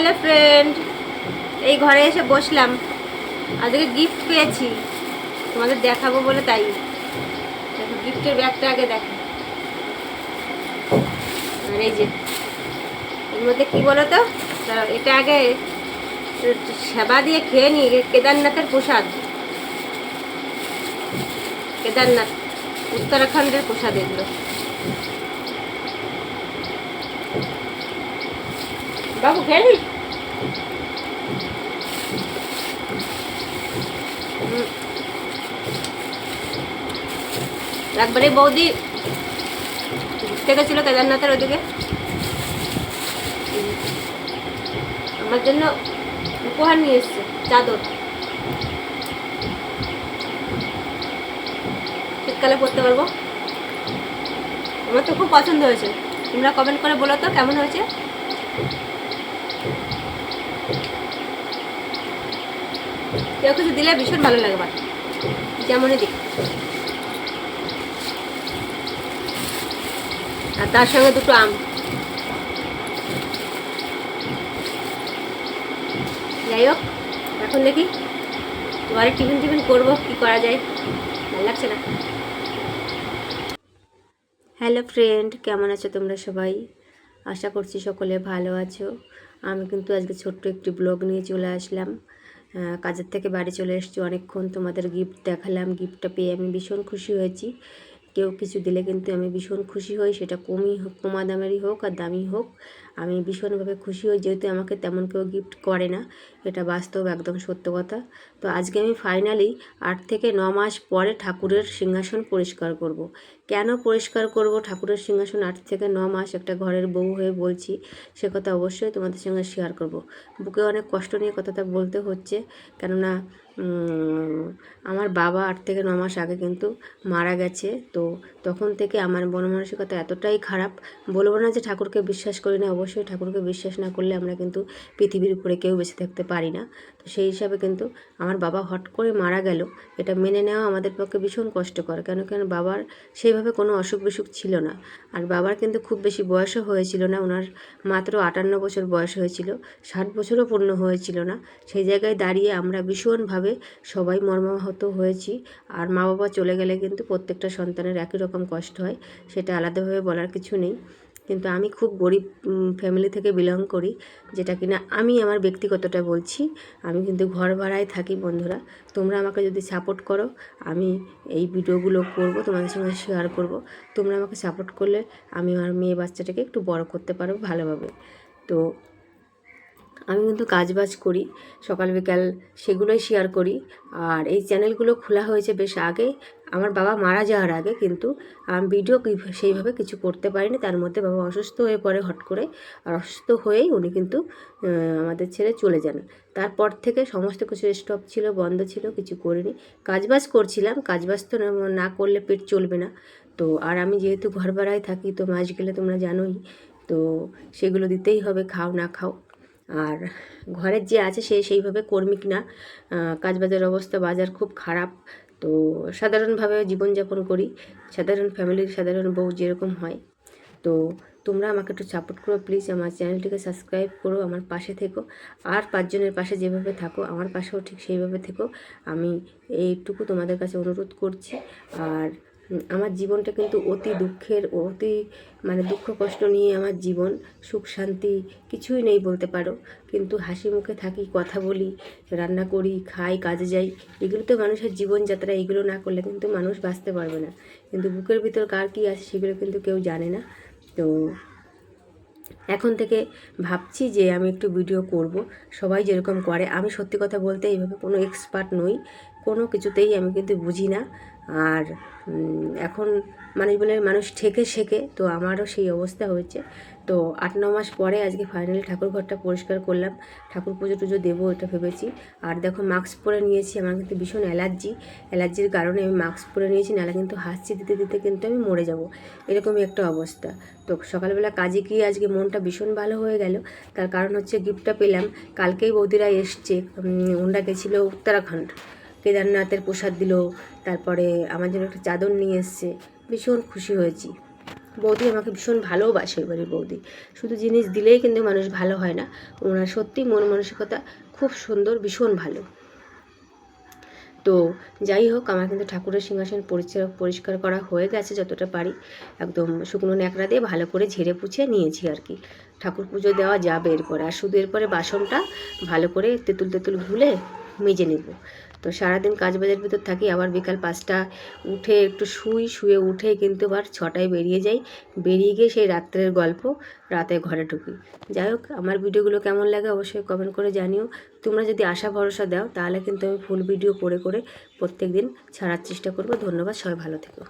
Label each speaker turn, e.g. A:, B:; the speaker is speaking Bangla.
A: হ্যালো ফ্রেন্ড, এই ঘরে এসে বসলাম। আজকে গিফট পেয়েছি, তোমাদের দেখাবো বলে তাই। দেখো গিফটের ব্যাগটা আগে দেখো। আর এই যে এর মধ্যে কী বলো তো, এটা আগে সেবা দিয়ে খেয়ে নিই। কেদারনাথের প্রসাদ, কেদারনাথ উত্তরাখণ্ডের প্রসাদ এগুলো। বাবু খেয়ে নিস। একবারে বৌদি ঘুরতে গেছিলো কেদারনাথের ওদিকে, আমার জন্য উপহার নিয়ে এসছে চাদর। শীতকালে পরতে পারবো। আমার তো খুব পছন্দ হয়েছে। তোমরা কমেন্ট করে বলো তো কেমন হয়েছে। কেউ কিছু দিলে ভীষণ ভালো লাগবে, যেমনই দিক। আর তার সঙ্গে দুটো আম। যাই হোক, এখন দেখি ঘরে টিফিন করবো, কি করা যায়, ভালো লাগছে না। হ্যালো ফ্রেন্ড, কেমন আছো তোমরা সবাই? আশা করছি সকলে ভালো আছো। আমি কিন্তু আজকে ছোট্ট একটি ব্লগ নিয়ে চলে আসলাম। কাজের থেকে বাড়ি চলে এসেছি অনেকক্ষণ। তোমাদের গিফট দেখালাম, গিফটটা পেয়ে আমি ভীষণ খুশি হয়েছি। কেউ কিছু দিলে কিন্তু আমি ভীষণ খুশি হই, সেটা কমা দামেরই হোক আর দামি হোক, আমি ভীষণভাবে খুশি হই। যেহেতু আমাকে তেমন কেউ গিফট করে না, এটা বাস্তব, একদম সত্য কথা। তো আজকে আমি ফাইনালি 8 থেকে 9 মাস পরে ঠাকুরের সিংহাসন পরিষ্কার করব। কেন পরিষ্কার করব ঠাকুরের সিংহাসন 8 থেকে 9 মাস, একটা ঘরের বউ হয়ে বলছি, সে কথা অবশ্যই তোমাদের সঙ্গে শেয়ার করব। বুকে অনেক কষ্ট নিয়ে কথাটা বলতে হচ্ছে, কেননা আমার বাবা 8 থেকে 9 মাস আগে কিন্তু মারা গেছে। তো তখন থেকে আমার মন মানসিকতা এতটাই খারাপ, বলবো না যে ঠাকুরকে বিশ্বাস করি না, অবশ্যই ঠাকুরকে বিশ্বাস না করলে আমরা কিন্তু পৃথিবীর উপরে কেউ বেঁচে থাকতে পারি না। তো সেই হিসাবে কিন্তু আমার বাবা হট করে মারা গেল, এটা মেনে নেওয়া আমাদের পক্ষে ভীষণ কষ্টকর। কেন বাবার সেইভাবে কোনো অসুখ বিসুখ ছিল না। আর বাবার কিন্তু খুব বেশি বয়সও হয়েছিল না, ওনার মাত্র 58 বছর বয়স হয়েছিল, 60 বছরও পূর্ণ হয়েছিল না। সেই জায়গায় দাঁড়িয়ে আমরা ভীষণভাবে সবাই মর্মাহত হয়েছি। আর মা বাবা চলে গেলে কিন্তু প্রত্যেকটা সন্তানের একই রকম কষ্ট হয়, সেটা আলাদাভাবে বলার কিছু নেই। কিন্তু আমি খুব গরিব ফ্যামিলি থেকে বিলং করি, যেটা কিনা আমি আমার ব্যক্তিগতটা বলছি। আমি কিন্তু ঘর ভাড়ায় থাকি। বন্ধুরা, তোমরা আমাকে যদি সাপোর্ট করো, আমি এই ভিডিওগুলো করব, তোমাদের সঙ্গে শেয়ার করব। তোমরা আমাকে সাপোর্ট করলে আমি আমার মেয়ে বাচ্চাটাকে একটু বড় করতে পারবো ভালোভাবে। তো আমি কিন্তু কাজবাজ করি, সকাল বিকাল সেগুলোই শেয়ার করি। আর এই চ্যানেলগুলো খোলা হয়েছে বেশ আগে, আমার বাবা মারা যাওয়ার আগে। কিন্তু আমি ভিডিও সেইভাবে কিছু করতে পারিনি। তার মধ্যে বাবা অসুস্থ হয়ে পড়ে হট করে, আর অসুস্থ হয়েই উনি কিন্তু আমাদের ছেড়ে চলে যান। তারপর থেকে সমস্ত কিছু স্টপ ছিল, বন্ধ ছিল, কিছু করিনি। কাজবাজ করছিলাম, কাজবাজ তো না করলে পেট চলবে না। তো আর আমি যেহেতু ঘর ভাড়ায় থাকি, তো মাস গেলে তোমরা জানোই, তো সেগুলো দিতেই হবে, খাও না খাও। আর ঘরের যে আছে সে সেইভাবে কর্মিক না, কাজবাজের অবস্থা বাজার খুব খারাপ। তো সাধারণভাবে জীবনযাপন করি, সাধারণ ফ্যামিলির সাধারণ বউ যেরকম হয়। তো তোমরা আমাকে একটু সাপোর্ট করো প্লিজ, আমার চ্যানেলটিকে সাবস্ক্রাইব করো, আমার পাশে থেকো। আর 5 জনের পাশে যেভাবে থাকো, আমার পাশেও ঠিক সেইভাবে থেকো, আমি এইটুকু তোমাদের কাছে অনুরোধ করছি। আর আমার জীবনটা কিন্তু অতি দুঃখের, দুঃখ কষ্ট নিয়ে আমার জীবন, সুখ শান্তি কিছুই নেই বলতে পারো। কিন্তু হাসি মুখে থাকি, কথা বলি, রান্না করি, খাই, কাজে যাই, এগুলো তো মানুষের জীবনযাত্রা। এগুলো না করলে কিন্তু মানুষ বাঁচতে পারবে না। কিন্তু বুকের ভিতর কার কী আছে সেগুলো কিন্তু কেউ জানে না। তো এখন থেকে ভাবছি যে আমি একটু ভিডিও করব, সবাই যেরকম করে। আমি সত্যি কথা বলতে এইভাবে কোনো এক্সপার্ট নই, কোনো কিছুতেই আমি কিন্তু বুঝি না। আর এখন মানুষ ঠেকে শেখে, তো আমারও সেই অবস্থা হয়েছে। তো 8-9 মাস পরে আজকে ফাইনালি ঠাকুর ঘরটা পরিষ্কার করলাম, ঠাকুর পুজো টুজো দেবো এটা ভেবেছি। আর দেখো মাস্ক পরে নিয়েছি, আমার কিন্তু ভীষণ অ্যালার্জির কারণে আমি মাস্ক পরে নিয়েছি, নাহলে কিন্তু হাঁচি দিতে দিতে কিন্তু আমি মরে যাব, এরকমই একটা অবস্থা। তো সকালবেলা কাজে গিয়ে আজকে মনটা ভীষণ ভালো হয়ে গেল। তার কারণ হচ্ছে গিফটটা পেলাম। কালকেই বৌদিরা এসছে, ওনারা গেছিলো উত্তরাখণ্ড, কেদারনাথের প্রসাদ দিল, তারপরে আমার জন্য একটা চাদর নিয়ে এসছে, ভীষণ খুশি হয়েছি। বৌদি আমাকে ভীষণ ভালোবাসে, ওই বাড়ির বৌদি। শুধু জিনিস দিলেই কিন্তু মানুষ ভালো হয় না, ওনার সত্যি মন মানসিকতা খুব সুন্দর, ভীষণ ভালো। তো যাই হোক, আমার কিন্তু ঠাকুরের সিংহাসন পরিষ্কার করা হয়ে গেছে যতটা পারি। একদম শুকনো ন্যাকড়া দিয়ে ভালো করে ঝেড়ে পুছে নিয়েছি আর কি। ঠাকুর পুজো দেওয়া যাবে এরপরে, আর শুধু এরপরে বাসনটা ভালো করে তেঁতুল ঘুলে মেজে নেব। তো সারাদিন কাজবাজের ভিতর থাকি, আবার বিকাল 5টা উঠে একটু শুয়ে উঠে কিন্তু আবার 6টায় বেরিয়ে যাই। বেরিয়ে গিয়ে সেই রাত্রের গল্প, রাতে ঘরে ঢুকি। যাই হোক, আমার ভিডিওগুলো কেমন লাগে অবশ্যই কমেন্ট করে জানিও। তোমরা যদি আশা ভরসা দাও তাহলে কিন্তু আমি ফুল ভিডিও করে প্রত্যেক দিন ছাড়ার চেষ্টা করব। ধন্যবাদ, সবাই ভালো থেকো।